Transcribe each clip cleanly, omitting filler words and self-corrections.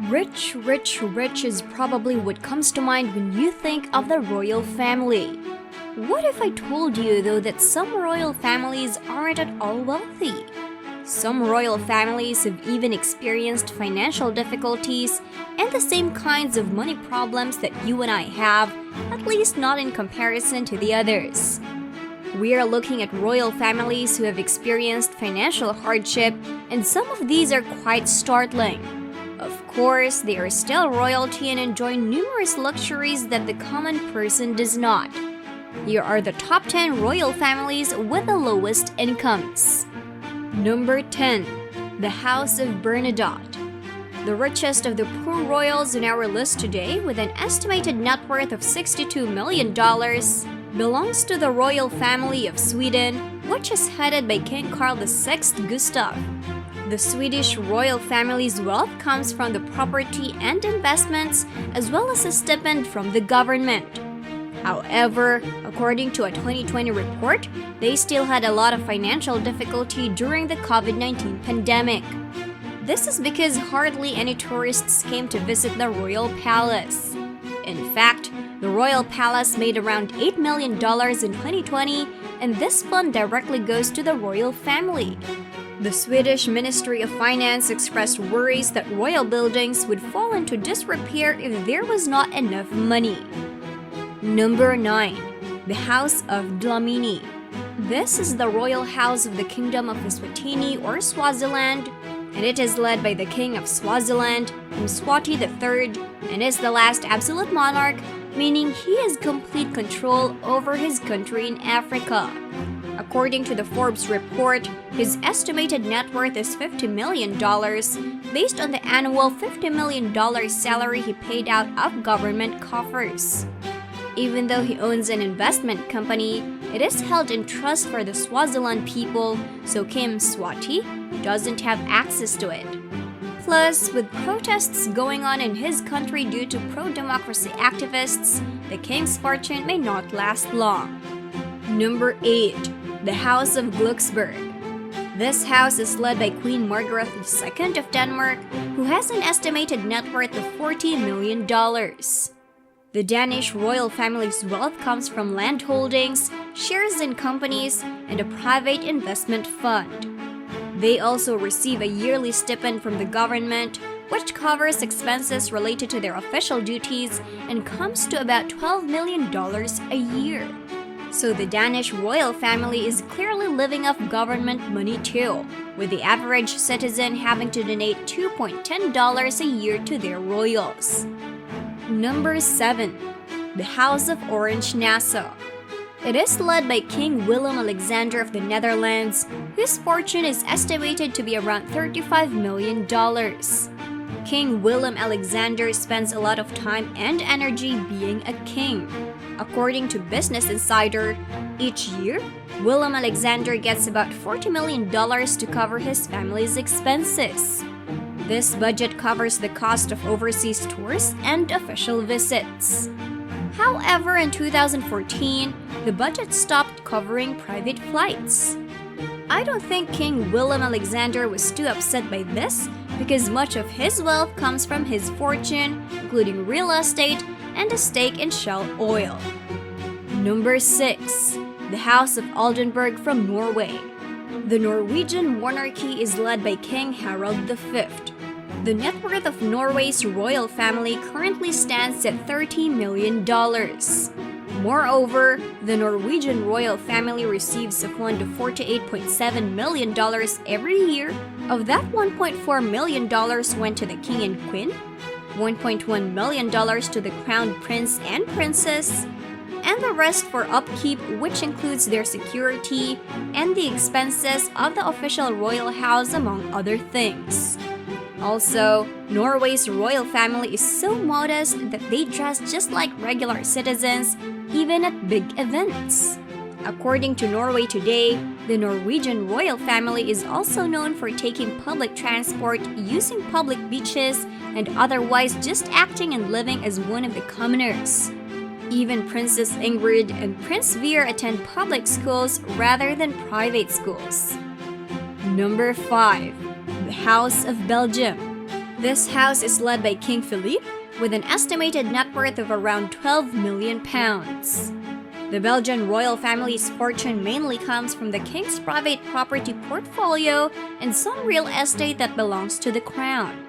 Rich, rich, rich is probably what comes to mind when you think of the royal family. What if I told you, though, that some royal families aren't at all wealthy? Some royal families have even experienced financial difficulties and the same kinds of money problems that you and I have, at least not in comparison to the others. We are looking at royal families who have experienced financial hardship, and some of these are quite startling. Of course, they are still royalty and enjoy numerous luxuries that the common person does not. Here are the top 10 royal families with the lowest incomes. Number 10. The House of Bernadotte. The richest of the poor royals on our list today, with an estimated net worth of $62 million, belongs to the royal family of Sweden, which is headed by King Carl VI Gustav. The Swedish royal family's wealth comes from the property and investments, as well as a stipend from the government. However, according to a 2020 report, they still had a lot of financial difficulty during the COVID-19 pandemic. This is because hardly any tourists came to visit the royal palace. In fact, the royal palace made around $8 million in 2020, and this fund directly goes to the royal family. The Swedish Ministry of Finance expressed worries that royal buildings would fall into disrepair if there was not enough money. Number 9. The House of Damini. This is the royal house of the Kingdom of Eswatini or Swaziland, and it is led by the King of Swaziland, Mswati III, and is the last absolute monarch, meaning he has complete control over his country in Africa. According to the Forbes report, his estimated net worth is $50 million, based on the annual $50 million salary he paid out of government coffers. Even though he owns an investment company, it is held in trust for the Swaziland people, so King Mswati doesn't have access to it. Plus, with protests going on in his country due to pro-democracy activists, the king's fortune may not last long. Number 8. The House of Bloxburg. This house is led by Queen Margaret II of Denmark, who has an estimated net worth of $40 million. The Danish royal family's wealth comes from land holdings, shares in companies, and a private investment fund. They also receive a yearly stipend from the government, which covers expenses related to their official duties and comes to about $12 million a year. So the Danish royal family is clearly living off government money too, with the average citizen having to donate $2.10 a year to their royals. Number 7. The House of Orange-Nassau. It is led by King Willem-Alexander of the Netherlands, whose fortune is estimated to be around $35 million. King Willem-Alexander spends a lot of time and energy being a king. According to Business Insider, each year, Willem-Alexander gets about $40 million to cover his family's expenses. This budget covers the cost of overseas tours and official visits. However, in 2014, the budget stopped covering private flights. I don't think King Willem-Alexander was too upset by this, because much of his wealth comes from his fortune, including real estate and a stake in Shell Oil. Number 6. The House of Oldenburg from Norway. The Norwegian monarchy is led by King Harald V. The net worth of Norway's royal family currently stands at $30 million. Moreover, the Norwegian royal family receives a fund of $48.7 million every year. Of that, $1.4 million went to the king and queen, $1.1 million to the crown prince and princess, and the rest for upkeep, which includes their security and the expenses of the official royal house, among other things. Also, Norway's royal family is so modest that they dress just like regular citizens, even at big events. According to Norway Today, the Norwegian royal family is also known for taking public transport, using public beaches, and otherwise just acting and living as one of the commoners. Even Princess Ingrid and Prince Veer attend public schools rather than private schools. Number 5. The House of Belgium. This house is led by King Philippe with an estimated net worth of around 12 million pounds. The Belgian royal family's fortune mainly comes from the king's private property portfolio and some real estate that belongs to the crown.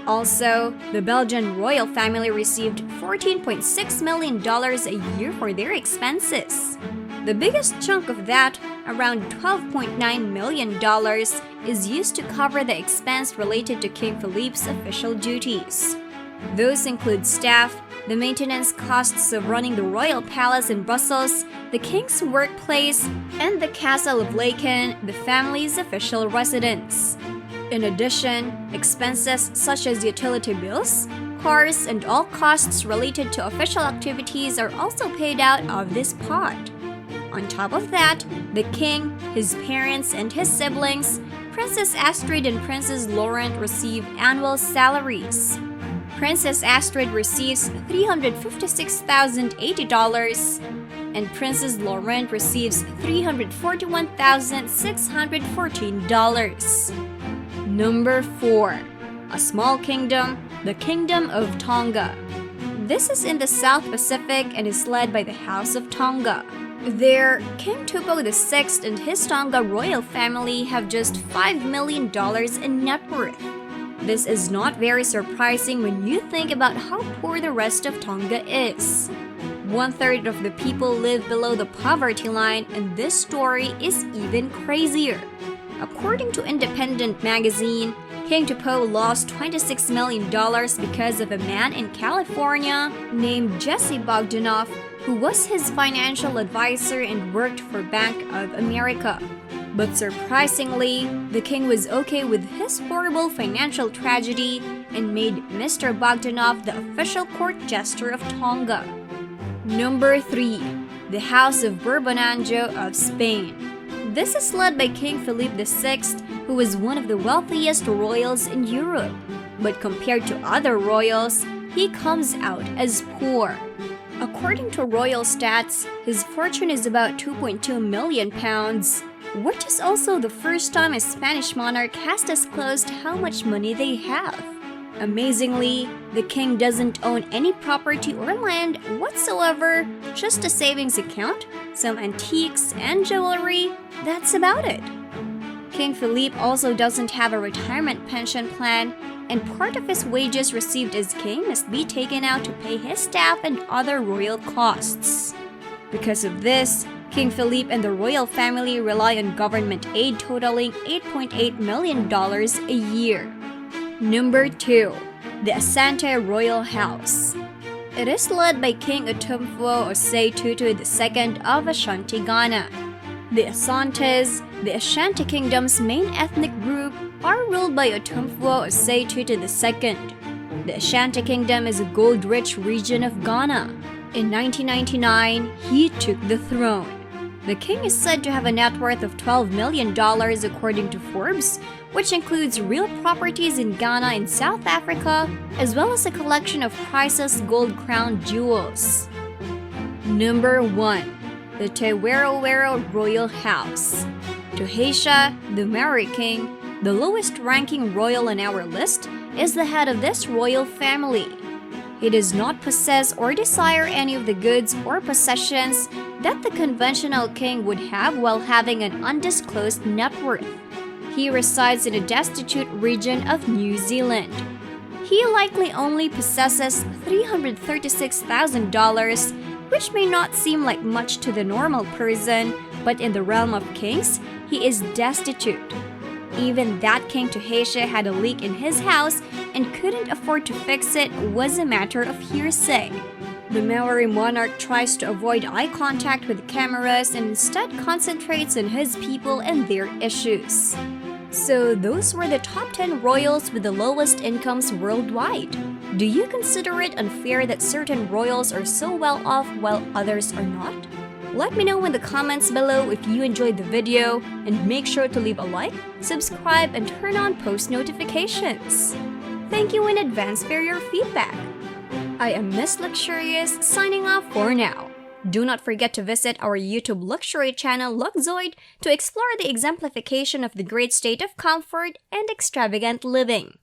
Also, the Belgian royal family received $14.6 million a year for their expenses. The biggest chunk of that, around $12.9 million, is used to cover the expense related to King Philippe's official duties. Those include staff, the maintenance costs of running the royal palace in Brussels, the king's workplace, and the castle of Laeken, the family's official residence. In addition, expenses such as utility bills, cars, and all costs related to official activities are also paid out of this pot. On top of that, the king, his parents, and his siblings, Princess Astrid and Princess Laurent, receive annual salaries. Princess Astrid receives $356,080, and Princess Laurent receives $341,614. Number 4. A small kingdom, the Kingdom of Tonga. This is in the South Pacific and is led by the House of Tonga. There, King Tewero VI and his Tonga royal family have just $5 million in net worth. This is not very surprising when you think about how poor the rest of Tonga is. 1/3 of the people live below the poverty line, and this story is even crazier. According to Independent magazine, King Tewero lost $26 million because of a man in California named Jesse Bogdanoff, who was his financial advisor and worked for Bank of America. But surprisingly, the king was okay with his horrible financial tragedy and made Mr. Bogdanoff the official court jester of Tonga. Number 3. The House of Bourbon of Spain. This is led by King Philippe VI, who was one of the wealthiest royals in Europe. But compared to other royals, he comes out as poor. According to royal stats, his fortune is about 2.2 million pounds, which is also the first time a Spanish monarch has disclosed how much money they have. Amazingly, the king doesn't own any property or land whatsoever, just a savings account, some antiques, and jewelry. That's about it. King Philippe also doesn't have a retirement pension plan, and part of his wages received as king must be taken out to pay his staff and other royal costs. Because of this, King Philippe and the royal family rely on government aid totaling $8.8 million a year. Number 2. The Asante Royal House. It is led by King Otumfuo Osei Tutu II of Ashanti, Ghana. The Asantes, the Ashanti Kingdom's main ethnic group, are ruled by Otumfuo Osei Tutu II. The Ashanti Kingdom is a gold-rich region of Ghana. In 1999, he took the throne. The king is said to have a net worth of $12 million according to Forbes, which includes real properties in Ghana and South Africa, as well as a collection of priceless gold-crowned jewels. Number 1. The Tewero Royal House. Tohesha, the Maori king, the lowest-ranking royal on our list, is the head of this royal family. He does not possess or desire any of the goods or possessions that the conventional king would have while having an undisclosed net worth. He resides in a destitute region of New Zealand. He likely only possesses $336,000, which may not seem like much to the normal person, but in the realm of kings, he is destitute. Even that King Tohesha had a leak in his house and couldn't afford to fix it was a matter of hearsay. The Maori monarch tries to avoid eye contact with cameras and instead concentrates on his people and their issues. So those were the top 10 royals with the lowest incomes worldwide. Do you consider it unfair that certain royals are so well off while others are not? Let me know in the comments below if you enjoyed the video, and make sure to leave a like, subscribe, and turn on post notifications. Thank you in advance for your feedback. I am Miss Luxurious, signing off for now. Do not forget to visit our YouTube luxury channel Luxoid to explore the exemplification of the great state of comfort and extravagant living.